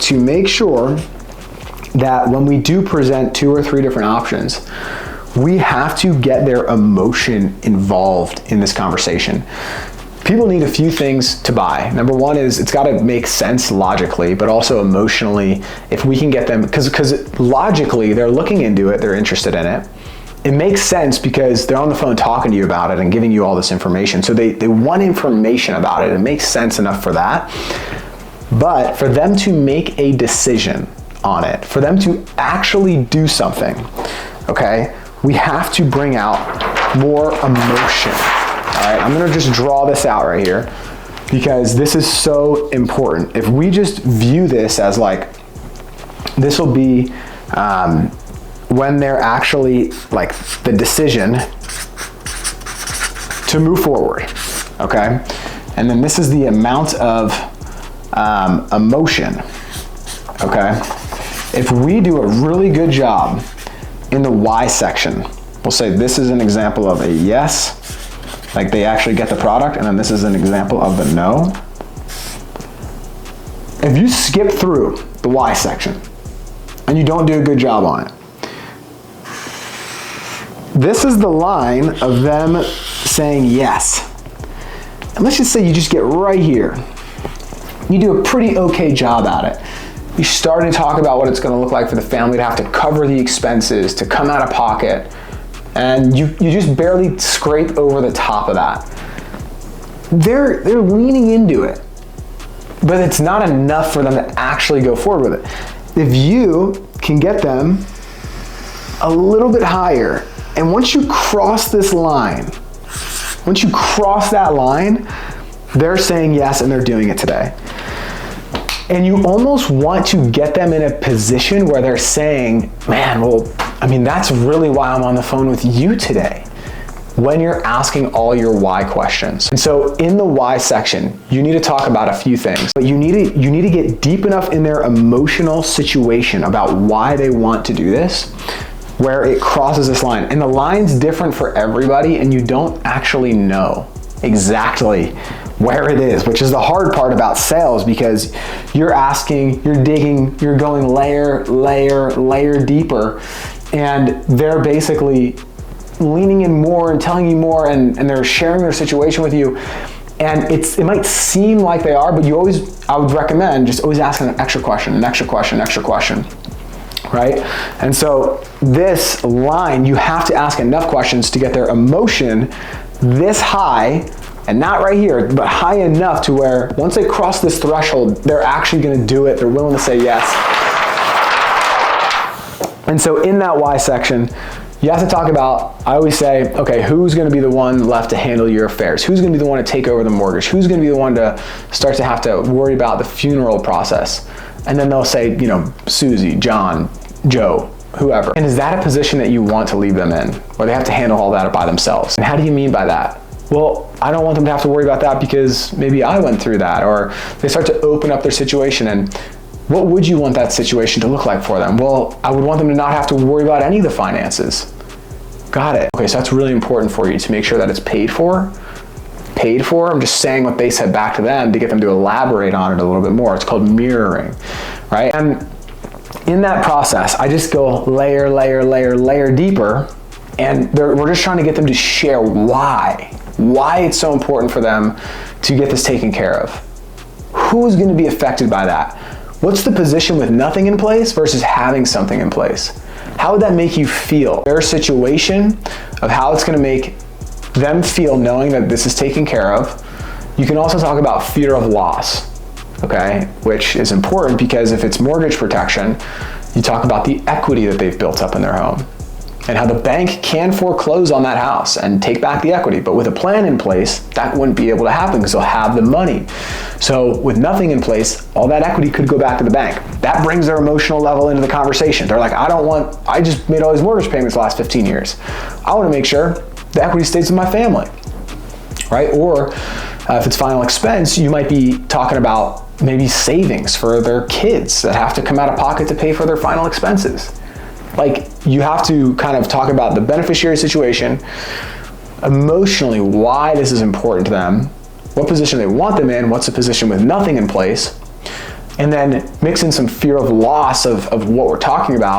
to make sure that when we do present 2 or 3 different options, we have to get their emotion involved in this conversation. People need a few things to buy. Number one is it's got to make sense logically, but also emotionally. If we can get them, because logically they're looking into it, they're interested in it. It makes sense because they're on the phone talking to you about it and giving you all this information. So they want information about it. It makes sense enough for that. But for them to make a decision on it, for them to actually do something, okay, we have to bring out more emotion. All right, I'm gonna just draw this out right here because this is so important. If we just view this as like, this will be when they're actually like the decision to move forward, okay? And then this is the amount of emotion, okay? If we do a really good job in the why section, we'll say this is an example of a yes, like they actually get the product, and then this is an example of the no. If you skip through the why section and you don't do a good job on it, this is the line of them saying yes. And let's just say you just get right here. You do a pretty okay job at it. You start to talk about what it's going to look like for the family to have to cover the expenses, to come out of pocket, and you just barely scrape over the top of that. They're leaning into it, but it's not enough for them to actually go forward with it. If you can get them a little bit higher, and once you cross this line, once you cross that line, they're saying yes and they're doing it today. And you almost want to get them in a position where they're saying, man, well, I mean, that's really why I'm on the phone with you today, when you're asking all your why questions. And so in the why section, you need to talk about a few things, but you need to get deep enough in their emotional situation about why they want to do this, where it crosses this line. And the line's different for everybody, and you don't actually know exactly where it is, which is the hard part about sales, because you're asking, you're digging, you're going layer deeper, and they're basically leaning in more and telling you more, and they're sharing their situation with you. And it might seem like they are, but I would recommend just always asking an extra question, right? And so this line, you have to ask enough questions to get their emotion this high, and not right here, but high enough to where once they cross this threshold, they're actually gonna do it, they're willing to say yes. And so in that why section, you have to talk about, I always say, okay, who's gonna be the one left to handle your affairs? Who's gonna be the one to take over the mortgage? Who's gonna be the one to start to have to worry about the funeral process? And then they'll say, you know, Susie, John, Joe, whoever. And is that a position that you want to leave them in, where they have to handle all that by themselves? And how do you mean by that? Well, I don't want them to have to worry about that because maybe I went through that, or they start to open up their situation. And what would you want that situation to look like for them? Well, I would want them to not have to worry about any of the finances. Got it. Okay, so that's really important for you to make sure that it's paid for. I'm just saying what they said back to them to get them to elaborate on it a little bit more. It's called mirroring, right? And in that process, I just go layer deeper, and we're just trying to get them to share why it's so important for them to get this taken care of. Who's going to be affected by that? What's the position with nothing in place versus having something in place? How would that make you feel? Their situation of how it's going to make them feel knowing that this is taken care of. You can also talk about fear of loss, okay, which is important because if it's mortgage protection, you talk about the equity that they've built up in their home and how the bank can foreclose on that house and take back the equity. But with a plan in place, that wouldn't be able to happen because they'll have the money. So with nothing in place, all that equity could go back to the bank. That brings their emotional level into the conversation. They're like, I just made all these mortgage payments the last 15 years. I want to make sure the equity stays with my family, right? Or if it's final expense, you might be talking about maybe savings for their kids that have to come out of pocket to pay for their final expenses. Like, you have to kind of talk about the beneficiary situation, emotionally why this is important to them, what position they want them in, what's the position with nothing in place. and then mix in some fear of loss of what we're talking about,